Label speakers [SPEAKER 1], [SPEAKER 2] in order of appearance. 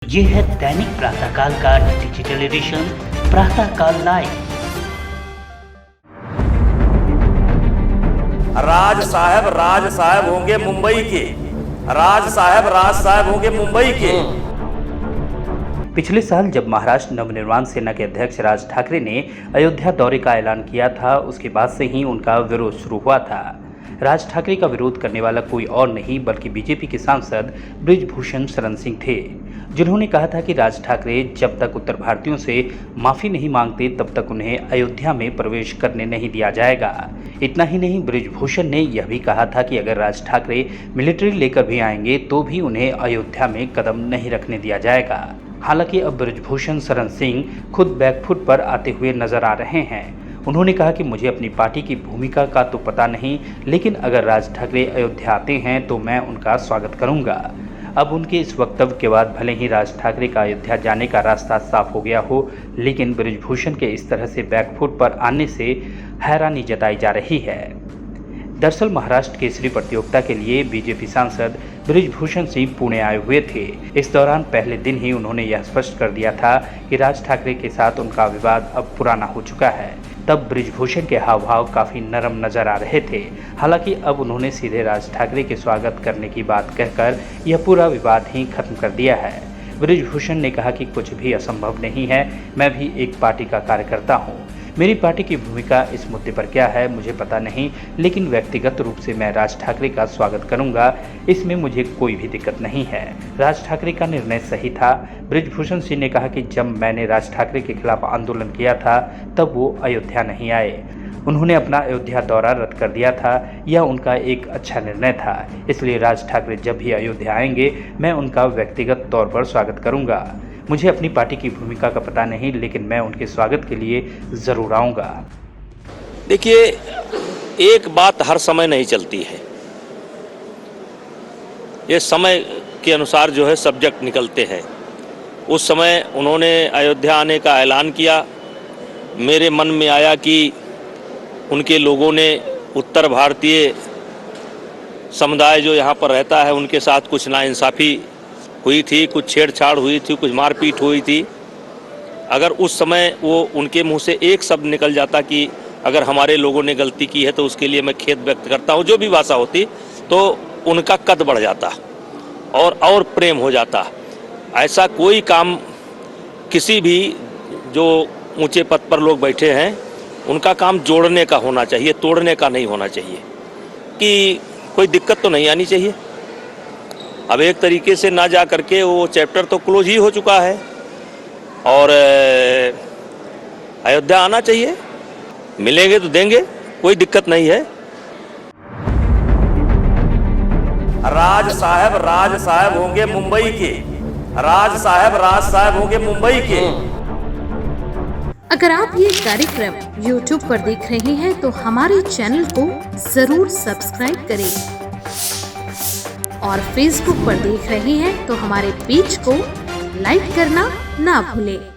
[SPEAKER 1] ये है दैनिक प्रातःकाल का डिजिटल एडिशन प्रातःकाल लाइव।
[SPEAKER 2] राज साहब होंगे मुंबई के। राज साहब होंगे मुंबई के।
[SPEAKER 1] पिछले साल जब महाराष्ट्र नवनिर्माण सेना के अध्यक्ष राज ठाकरे ने अयोध्या दौरे का ऐलान किया था, उसके बाद से ही उनका विरोध शुरू हुआ था। राज ठाकरे का विरोध करने वाला कोई और नहीं बल्कि बीजेपी के सांसद बृजभूषण शरण सिंह थे, जिन्होंने कहा था कि राज ठाकरे जब तक उत्तर भारतीयों से माफी नहीं मांगते तब तक उन्हें अयोध्या में प्रवेश करने नहीं दिया जाएगा। इतना ही नहीं, बृजभूषण ने यह भी कहा था कि अगर राज ठाकरे मिलिट्री लेकर भी आएंगे तो भी उन्हें अयोध्या में कदम नहीं रखने दिया जाएगा। हालांकि अब बृजभूषण शरण सिंह खुद बैकफुट पर आते हुए नजर आ रहे हैं। उन्होंने कहा कि मुझे अपनी पार्टी की भूमिका का तो पता नहीं, लेकिन अगर राज ठाकरे अयोध्या आते हैं तो मैं उनका स्वागत करूंगा। अब उनके इस वक्तव्य के बाद भले ही राज ठाकरे का अयोध्या जाने का रास्ता साफ हो गया हो, लेकिन बृजभूषण के इस तरह से बैकफुट पर आने से हैरानी जताई जा रही है। दरअसल महाराष्ट्र केसरी प्रतियोगिता के लिए बीजेपी सांसद बृजभूषण सिंह पुणे आए हुए थे। इस दौरान पहले दिन ही उन्होंने यह स्पष्ट कर दिया था कि राज ठाकरे के साथ उनका विवाद अब पुराना हो चुका है। तब बृजभूषण के हाव भाव काफी नरम नजर आ रहे थे। हालांकि अब उन्होंने सीधे राज ठाकरे के स्वागत करने की बात कहकर यह पूरा विवाद ही खत्म कर दिया है। बृजभूषण ने कहा कि कुछ भी असंभव नहीं है, मैं भी एक पार्टी का कार्यकर्ता हूँ। मेरी पार्टी की भूमिका इस मुद्दे पर क्या है मुझे पता नहीं, लेकिन व्यक्तिगत रूप से मैं राज ठाकरे का स्वागत करूंगा, इसमें मुझे कोई भी दिक्कत नहीं है। राज ठाकरे का निर्णय सही था। बृजभूषण सिंह ने कहा कि जब मैंने राज ठाकरे के खिलाफ आंदोलन किया था तब वो अयोध्या नहीं आए। उन्होंने अपना अयोध्या दौरा रद्द कर दिया था। यह उनका एक अच्छा निर्णय था। इसलिए राज ठाकरे जब भी अयोध्या आएंगे मैं उनका व्यक्तिगत तौर पर स्वागत करूंगा। मुझे अपनी पार्टी की भूमिका का पता नहीं, लेकिन मैं उनके स्वागत के लिए जरूर आऊंगा।
[SPEAKER 2] देखिए, एक बात हर समय नहीं चलती है। ये समय के अनुसार जो है सब्जेक्ट निकलते हैं। उस समय उन्होंने अयोध्या आने का ऐलान किया। मेरे मन में आया कि उनके लोगों ने उत्तर भारतीय समुदाय जो यहाँ पर रहता है उनके साथ कुछ नाइंसाफ़ी हुई थी, कुछ छेड़छाड़ हुई थी, कुछ मारपीट हुई थी। अगर उस समय वो उनके मुंह से एक शब्द निकल जाता कि अगर हमारे लोगों ने गलती की है तो उसके लिए मैं खेद व्यक्त करता हूँ, जो भी भाषा होती, तो उनका कद बढ़ जाता और प्रेम हो जाता। ऐसा कोई काम किसी भी जो ऊंचे पद पर लोग बैठे हैं उनका काम जोड़ने का होना चाहिए, तोड़ने का नहीं होना चाहिए। कि कोई दिक्कत तो नहीं आनी चाहिए। अब एक तरीके से ना जा करके वो चैप्टर तो क्लोज ही हो चुका है और अयोध्या आना चाहिए। मिलेंगे तो देंगे, कोई दिक्कत नहीं है। राज साहब होंगे मुंबई के। राज साहब होंगे मुंबई के।
[SPEAKER 3] अगर आप ये कार्यक्रम YouTube पर देख रहे हैं तो हमारे चैनल को जरूर सब्सक्राइब करें और Facebook पर देख रहे हैं तो हमारे पेज को लाइक करना ना भूलें।